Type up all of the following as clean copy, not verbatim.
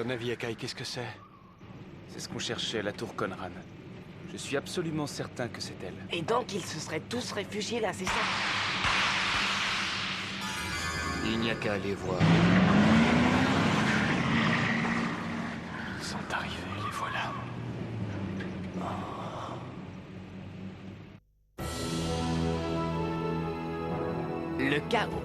ton avis, Akai, qu'est-ce que c'est? C'est ce qu'on cherchait à la tour Conran. Je suis absolument certain que c'est elle. Et donc ils se seraient tous réfugiés là, c'est ça? Il n'y a qu'à aller voir. Ils sont arrivés, les voilà. Le chaos.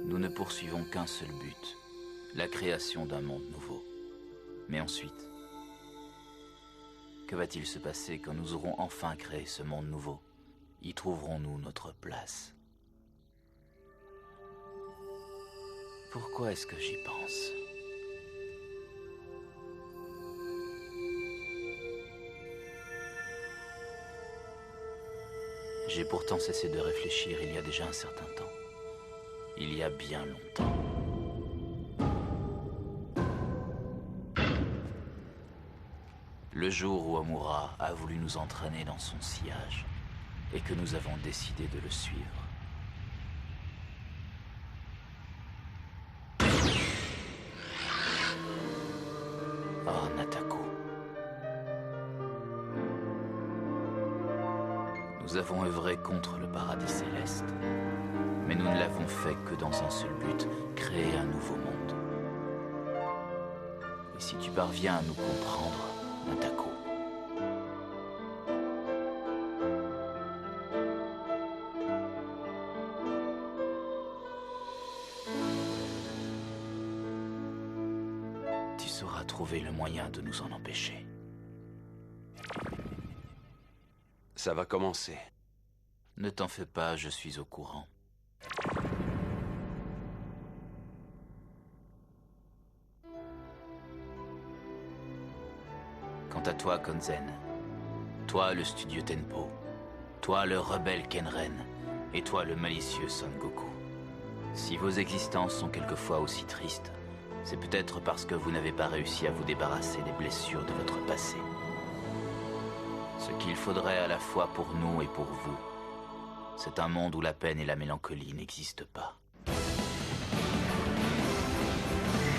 Nous ne poursuivons qu'un seul but, la création d'un monde nouveau. Mais ensuite, que va-t-il se passer quand nous aurons enfin créé ce monde nouveau? Y trouverons-nous notre place? Pourquoi est-ce que j'y pense? J'ai pourtant cessé de réfléchir il y a déjà un certain temps. Il y a bien longtemps. Le jour où Omura a voulu nous entraîner dans son sillage et que nous avons décidé de le suivre. Oh, Natako. Nous avons œuvré contre le paradis céleste. Mais nous ne l'avons fait que dans un seul but, créer un nouveau monde. Et si tu parviens à nous comprendre, Natako, tu sauras trouver le moyen de nous en empêcher. Ça va commencer. Ne t'en fais pas, je suis au courant. Quant à toi, Konzen, toi le studio Tenpo, toi le rebelle Kenren, et toi le malicieux Son Goku. Si vos existences sont quelquefois aussi tristes, c'est peut-être parce que vous n'avez pas réussi à vous débarrasser des blessures de votre passé. Ce qu'il faudrait à la fois pour nous et pour vous, c'est un monde où la peine et la mélancolie n'existent pas.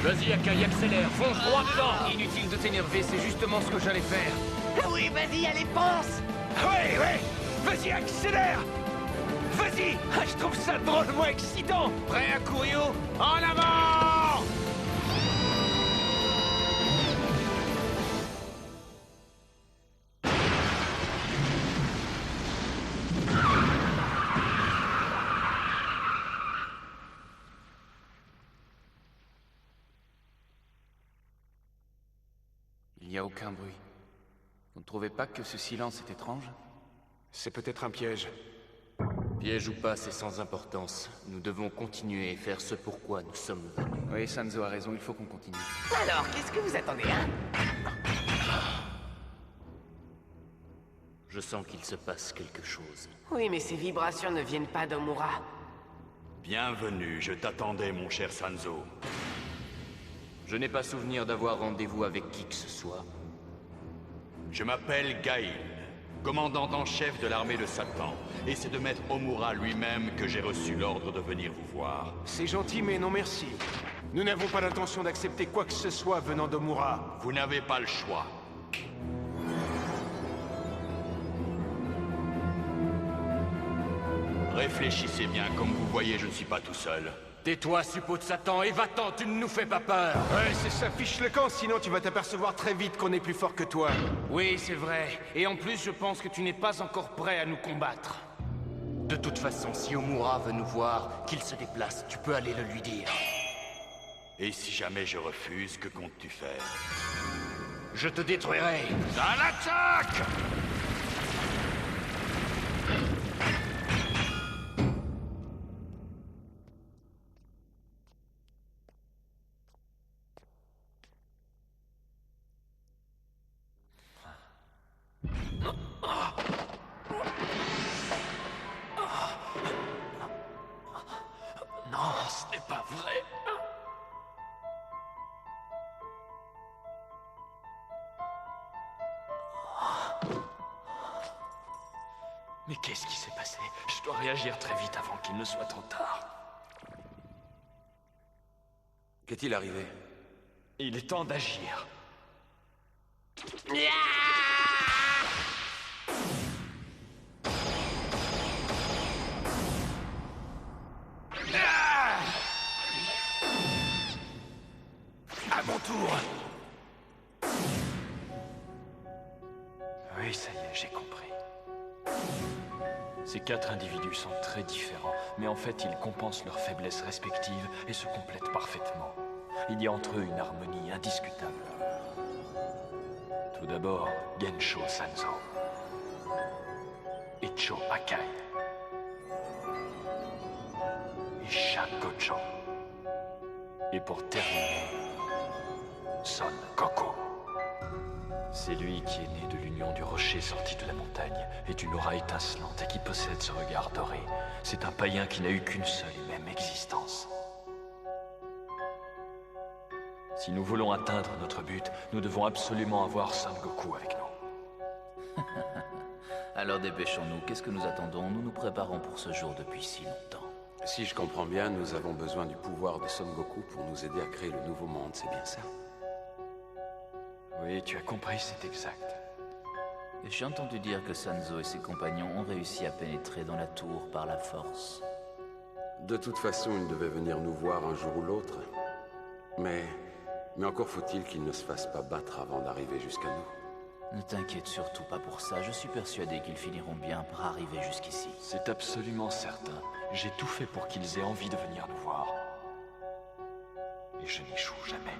Vas-y, Akai, accélère, fonce droit dedans. Inutile de t'énerver, c'est justement ce que j'allais faire. Oui, vas-y, allez, pense! Ouais, vas-y, accélère. Vas-y, je trouve ça drôlement excitant. Prêt à courir? En avant! Il n'y a aucun bruit. Vous ne trouvez pas que ce silence est étrange? C'est peut-être un piège. Piège ou pas, c'est sans importance. Nous devons continuer et faire ce pourquoi nous sommes venus. Oui, Sanzo a raison, il faut qu'on continue. Alors, qu'est-ce que vous attendez, hein? Je sens qu'il se passe quelque chose. Oui, mais ces vibrations ne viennent pas d'Omura. Bienvenue, je t'attendais, mon cher Sanzo. Je n'ai pas souvenir d'avoir rendez-vous avec qui que ce soit. Je m'appelle Gaïn, commandant en chef de l'armée de Satan, et c'est de maître Omura lui-même que j'ai reçu l'ordre de venir vous voir. C'est gentil, mais non merci. Nous n'avons pas l'intention d'accepter quoi que ce soit venant d'Omura. Vous n'avez pas le choix. Réfléchissez bien, comme vous voyez, je ne suis pas tout seul. Tais-toi, suppôt de Satan, et va-t'en, tu ne nous fais pas peur. Ouais, c'est ça, fiche le camp, sinon tu vas t'apercevoir très vite qu'on est plus fort que toi. Oui, c'est vrai. Et en plus, je pense que tu n'es pas encore prêt à nous combattre. De toute façon, si Omura veut nous voir, qu'il se déplace, tu peux aller le lui dire. Et si jamais je refuse, que comptes-tu faire? Je te détruirai. À l'attaque! Non, ce n'est pas vrai. Mais qu'est-ce qui s'est passé? Je dois réagir très vite avant qu'il ne soit trop tard. Qu'est-il arrivé? Il est temps d'agir. À mon tour! Oui, ça y est, j'ai compris. Ces 4 individus sont très différents, mais en fait, ils compensent leurs faiblesses respectives et se complètent parfaitement. Il y a entre eux une harmonie indiscutable. Tout d'abord, Gensho Sanzo. Echo Akai. Isha Gojo. Et pour terminer, Son Goku. C'est lui qui est né de l'union du rocher sorti de la montagne et d'une aura étincelante et qui possède ce regard doré. C'est un païen qui n'a eu qu'une seule et même existence. Si nous voulons atteindre notre but, nous devons absolument avoir Son Goku avec nous. Alors dépêchons-nous, qu'est-ce que nous attendons? Nous nous préparons pour ce jour depuis si longtemps. Si je comprends bien, nous avons besoin du pouvoir de Son Goku pour nous aider à créer le nouveau monde, c'est bien ça? Oui, tu as compris, c'est exact. Et j'ai entendu dire que Sanzo et ses compagnons ont réussi à pénétrer dans la tour par la force. De toute façon, il devait venir nous voir un jour ou l'autre. Mais encore faut-il qu'il ne se fasse pas battre avant d'arriver jusqu'à nous. Ne t'inquiète surtout pas pour ça, je suis persuadé qu'ils finiront bien par arriver jusqu'ici. C'est absolument certain. J'ai tout fait pour qu'ils aient envie de venir nous voir. Et je n'échoue jamais.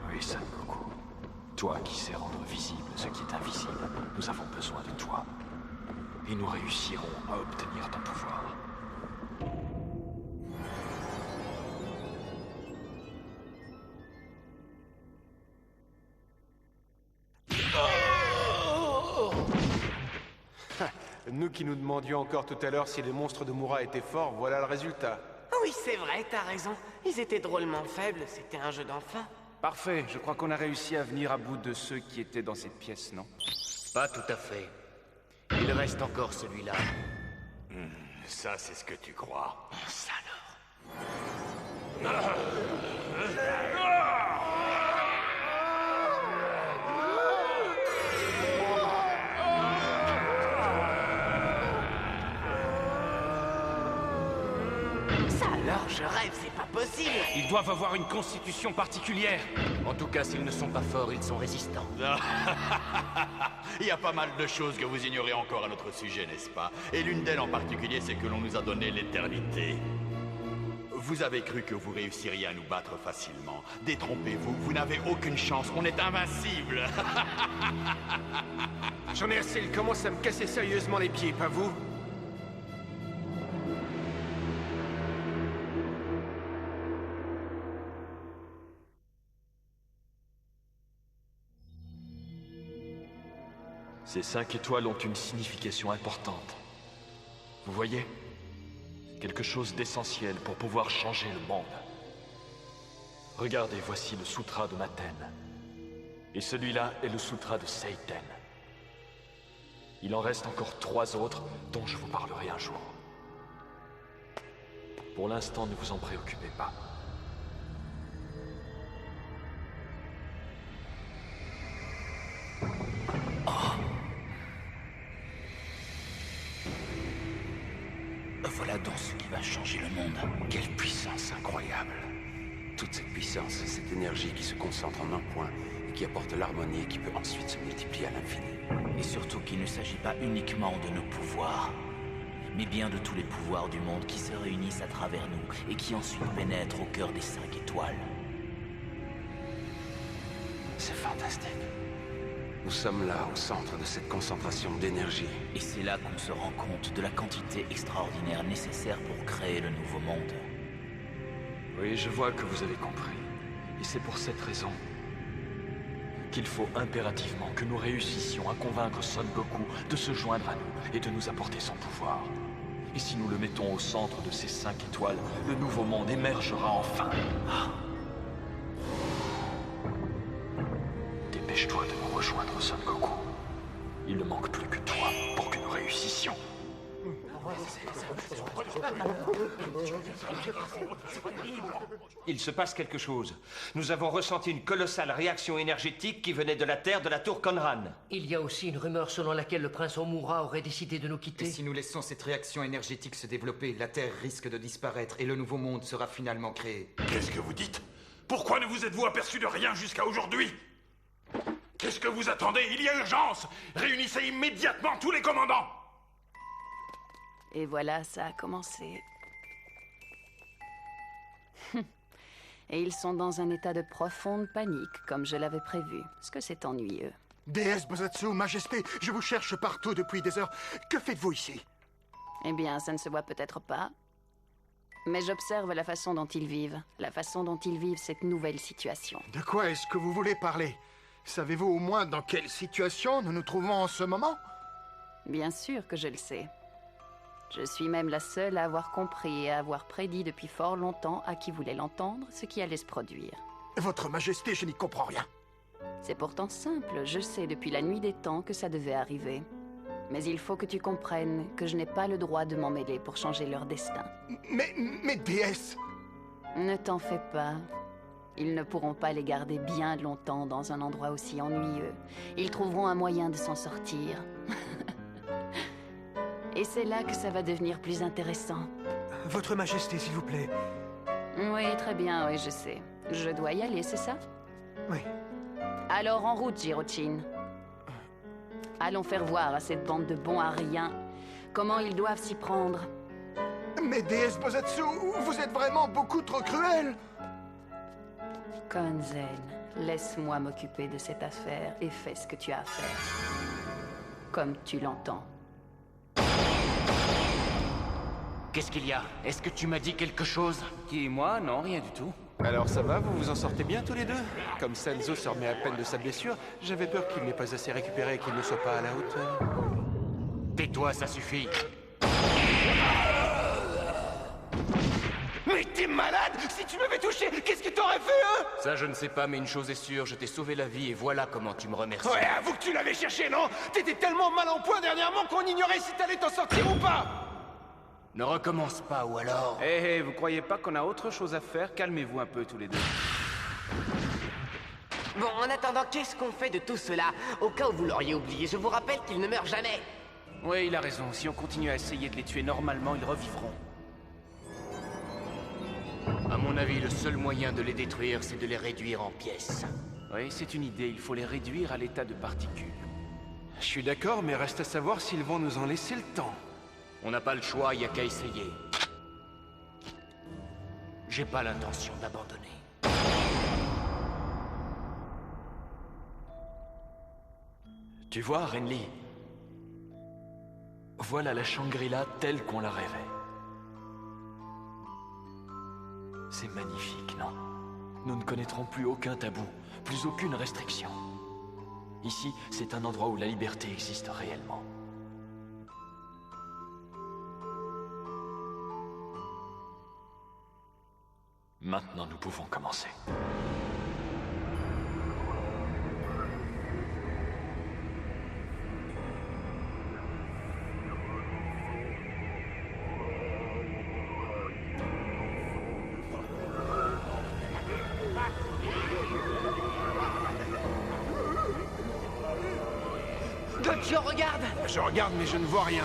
Oui, Son Goku. Toi qui sais rendre visible ce qui est invisible, nous avons besoin de toi. Et nous réussirons à obtenir ton pouvoir. Nous qui nous demandions encore tout à l'heure si les monstres de Mura étaient forts, voilà le résultat. Oui, c'est vrai, t'as raison. Ils étaient drôlement faibles, c'était un jeu d'enfant. Parfait, je crois qu'on a réussi à venir à bout de ceux qui étaient dans cette pièce, non? Pas tout à fait. Il reste encore celui-là. Ça, c'est ce que tu crois. Ça alors, je rêve, c'est pas possible. Ils doivent avoir une constitution particulière. En tout cas, s'ils ne sont pas forts, ils sont résistants. Il y a pas mal de choses que vous ignorez encore à notre sujet, n'est-ce pas? Et l'une d'elles en particulier, c'est que l'on nous a donné l'éternité. Vous avez cru que vous réussiriez à nous battre facilement. Détrompez-vous, vous n'avez aucune chance, on est invincible. J'en ai assez, il commence à me casser sérieusement les pieds, pas vous? Ces 5 étoiles ont une signification importante. Vous voyez? C'est quelque chose d'essentiel pour pouvoir changer le monde. Regardez, voici le sutra de Maten. Et celui-là est le sutra de Seiten. Il en reste encore 3 autres dont je vous parlerai un jour. Pour l'instant, ne vous en préoccupez pas. Voilà donc ce qui va changer le monde. Quelle puissance incroyable! Toute cette puissance, cette énergie qui se concentre en un point et qui apporte l'harmonie et qui peut ensuite se multiplier à l'infini. Et surtout qu'il ne s'agit pas uniquement de nos pouvoirs, mais bien de tous les pouvoirs du monde qui se réunissent à travers nous et qui ensuite pénètrent au cœur des 5 étoiles. C'est fantastique. Nous sommes là, au centre de cette concentration d'énergie. Et c'est là qu'on se rend compte de la quantité extraordinaire nécessaire pour créer le nouveau monde. Oui, je vois que vous avez compris. Et c'est pour cette raison qu'il faut impérativement que nous réussissions à convaincre Son Goku de se joindre à nous et de nous apporter son pouvoir. Et si nous le mettons au centre de ces 5 étoiles, le nouveau monde émergera enfin. Dépêche-toi de nous rejoindre, Son Goku. Il ne manque plus que toi pour que nous réussissions. Il se passe quelque chose. Nous avons ressenti une colossale réaction énergétique qui venait de la Terre de la tour Conran. Il y a aussi une rumeur selon laquelle le prince Omura aurait décidé de nous quitter. Et si nous laissons cette réaction énergétique se développer, la Terre risque de disparaître et le nouveau monde sera finalement créé. Qu'est-ce que vous dites? Pourquoi ne vous êtes-vous aperçu de rien jusqu'à aujourd'hui? Qu'est-ce que vous attendez? Il y a urgence! Réunissez immédiatement tous les commandants! Et voilà, ça a commencé. Et ils sont dans un état de profonde panique, comme je l'avais prévu. Parce que c'est ennuyeux. Déesse Bozatsu, Majesté, je vous cherche partout depuis des heures. Que faites-vous ici? Eh bien, ça ne se voit peut-être pas. Mais j'observe la façon dont ils vivent. La façon dont ils vivent cette nouvelle situation. De quoi est-ce que vous voulez parler? Savez-vous au moins dans quelle situation nous nous trouvons en ce moment? Bien sûr que je le sais. Je suis même la seule à avoir compris et à avoir prédit depuis fort longtemps à qui voulait l'entendre ce qui allait se produire. Votre Majesté, je n'y comprends rien. C'est pourtant simple, je sais depuis la nuit des temps que ça devait arriver. Mais il faut que tu comprennes que je n'ai pas le droit de m'en mêler pour changer leur destin. Mais déesse! Ne t'en fais pas. Ils ne pourront pas les garder bien longtemps dans un endroit aussi ennuyeux. Ils trouveront un moyen de s'en sortir. Et c'est là que ça va devenir plus intéressant. Votre Majesté, s'il vous plaît. Oui, très bien, oui, je sais. Je dois y aller, c'est ça? Oui. Alors en route, Jirochin. Allons faire voir à cette bande de bons à rien comment ils doivent s'y prendre. Mais déesse Bozatsu, vous êtes vraiment beaucoup trop cruelle! Konzen, laisse-moi m'occuper de cette affaire et fais ce que tu as à faire. Comme tu l'entends. Qu'est-ce qu'il y a? Est-ce que tu m'as dit quelque chose? Qui, moi? Non, rien du tout. Alors ça va, vous vous en sortez bien tous les deux? Comme Sanzo se remet à peine de sa blessure, j'avais peur qu'il n'ait pas assez récupéré et qu'il ne soit pas à la hauteur. Tais-toi, ça suffit. Mais t'es malade! Si tu m'avais touché, qu'est-ce que t'aurais fait, hein? Ça, je ne sais pas, mais une chose est sûre, je t'ai sauvé la vie et voilà comment tu me remercies. Ouais, avoue que tu l'avais cherché, non? T'étais tellement mal en point dernièrement qu'on ignorait si t'allais t'en sortir ou pas! Ne recommence pas, ou alors... Hé, vous croyez pas qu'on a autre chose à faire? Calmez-vous un peu tous les deux. Bon, en attendant, qu'est-ce qu'on fait de tout cela? Au cas où vous l'auriez oublié, je vous rappelle qu'ils ne meurent jamais. Oui, il a raison. Si on continue à essayer de les tuer normalement, ils revivront. À mon avis, le seul moyen de les détruire, c'est de les réduire en pièces. Oui, c'est une idée. Il faut les réduire à l'état de particules. Je suis d'accord, mais reste à savoir s'ils vont nous en laisser le temps. On n'a pas le choix, il n'y a qu'à essayer. J'ai pas l'intention d'abandonner. Tu vois, Renly, voilà la Shangri-La telle qu'on la rêvait. C'est magnifique, non? Nous ne connaîtrons plus aucun tabou, plus aucune restriction. Ici, c'est un endroit où la liberté existe réellement. Maintenant, nous pouvons commencer. Gojo, regarde! Je regarde, mais je ne vois rien.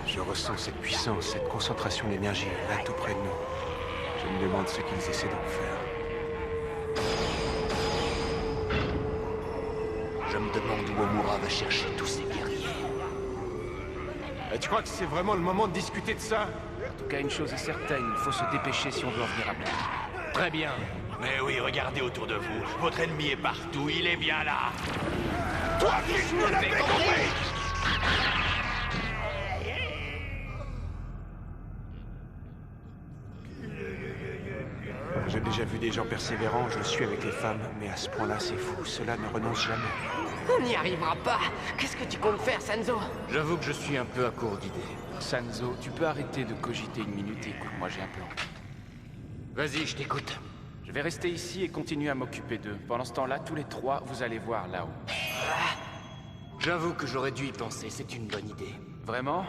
Je ressens cette puissance, cette concentration d'énergie, là tout près de nous. Je me demande ce qu'ils essaient d'en faire. Je me demande où Omura va chercher tous ces guerriers. Tu crois que c'est vraiment le moment de discuter de ça? En tout cas, une chose est certaine, il faut se dépêcher si on veut revenir à bout. Très bien. Mais oui, regardez autour de vous. Votre ennemi est partout, il est bien là. Toi, tu ne l'avais compris! J'ai déjà vu des gens persévérants, je le suis avec les femmes, mais à ce point-là, c'est fou, cela ne renonce jamais. On n'y arrivera pas. Qu'est-ce que tu comptes faire, Sanzo? J'avoue que je suis un peu à court d'idées. Sanzo, tu peux arrêter de cogiter une minute et écoute-moi, j'ai un plan. Vas-y, je t'écoute. Je vais rester ici et continuer à m'occuper d'eux. Pendant ce temps-là, tous les trois, vous allez voir là-haut. J'avoue que j'aurais dû y penser, c'est une bonne idée. Vraiment?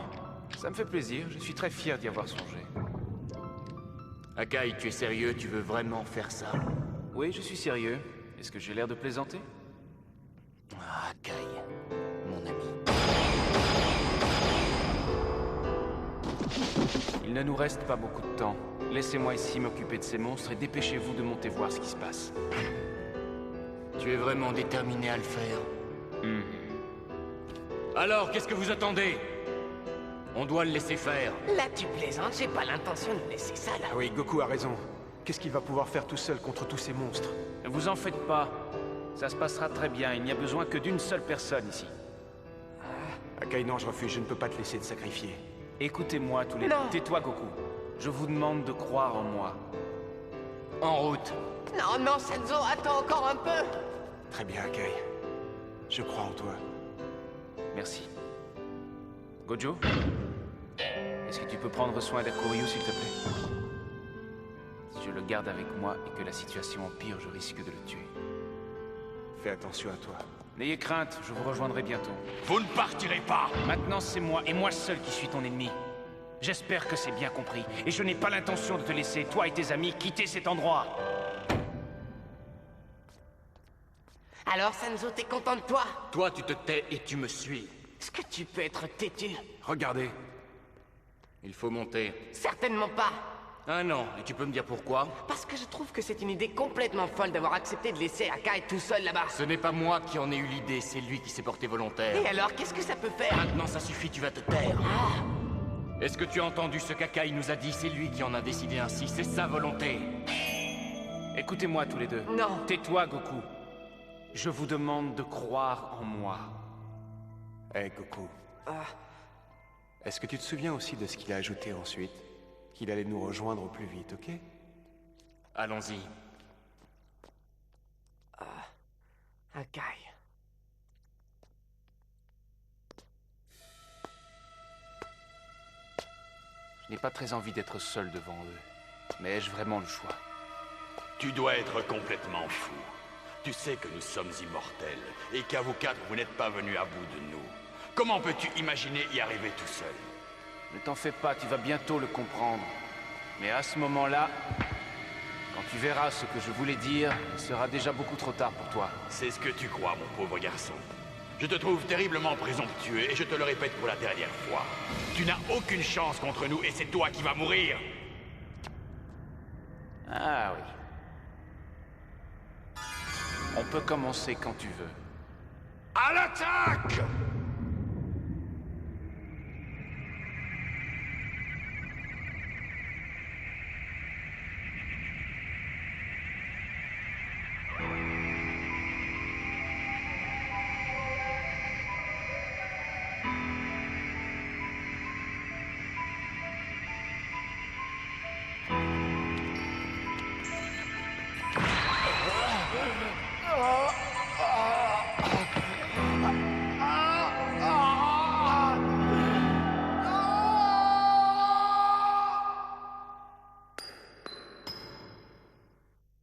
Ça me fait plaisir, je suis très fier d'y avoir songé. Akai, tu es sérieux? Tu veux vraiment faire ça? Oui, je suis sérieux. Est-ce que j'ai l'air de plaisanter? Ah, Akai, mon ami. Il ne nous reste pas beaucoup de temps. Laissez-moi ici m'occuper de ces monstres et dépêchez-vous de monter voir ce qui se passe. Tu es vraiment déterminé à le faire? Alors, qu'est-ce que vous attendez? On doit le laisser faire. Là, tu plaisantes, j'ai pas l'intention de laisser ça là. Ah oui, Goku a raison. Qu'est-ce qu'il va pouvoir faire tout seul contre tous ces monstres? Ne vous en faites pas. Ça se passera très bien, il n'y a besoin que d'une seule personne ici. Akai, non, je refuse, je ne peux pas te laisser te sacrifier. Écoutez-moi tous les deux. Tais-toi, Goku. Je vous demande de croire en moi. En route. Non, non, Senzo, attends encore un peu. Très bien, Akai. Je crois en toi. Merci. Gojo? Est-ce que tu peux prendre soin d'Akuryu, s'il te plaît? Si je le garde avec moi et que la situation empire, je risque de le tuer. Fais attention à toi. N'ayez crainte, je vous rejoindrai bientôt. Vous ne partirez pas! Maintenant, c'est moi, et moi seul, qui suis ton ennemi. J'espère que c'est bien compris, et je n'ai pas l'intention de te laisser, toi et tes amis, quitter cet endroit. Alors, Senzo, t'es content de toi? Toi, tu te tais et tu me suis. Est-ce que tu peux être têtu? Regardez. Il faut monter. Certainement pas. Ah non, et tu peux me dire pourquoi? Parce que je trouve que c'est une idée complètement folle d'avoir accepté de laisser Akai tout seul là-bas. Ce n'est pas moi qui en ai eu l'idée, c'est lui qui s'est porté volontaire. Et alors, qu'est-ce que ça peut faire? Maintenant, ça suffit, tu vas te taire. Est-ce que tu as entendu ce qu'Akai nous a dit? C'est lui qui en a décidé ainsi, c'est sa volonté. Écoutez-moi tous les deux. Non. Tais-toi, Goku. Je vous demande de croire en moi. Hé, Goku. Est-ce que tu te souviens aussi de ce qu'il a ajouté ensuite? Qu'il allait nous rejoindre au plus vite, ok? Allons-y. Akai. Je n'ai pas très envie d'être seul devant eux. Mais ai-je vraiment le choix? Tu dois être complètement fou. Tu sais que nous sommes immortels, et qu'à vous quatre, vous n'êtes pas venus à bout de nous. Comment peux-tu imaginer y arriver tout seul? Ne t'en fais pas, tu vas bientôt le comprendre. Mais à ce moment-là, quand tu verras ce que je voulais dire, il sera déjà beaucoup trop tard pour toi. C'est ce que tu crois, mon pauvre garçon. Je te trouve terriblement présomptueux, et je te le répète pour la dernière fois. Tu n'as aucune chance contre nous, et c'est toi qui vas mourir! Ah oui. On peut commencer quand tu veux. À l'attaque!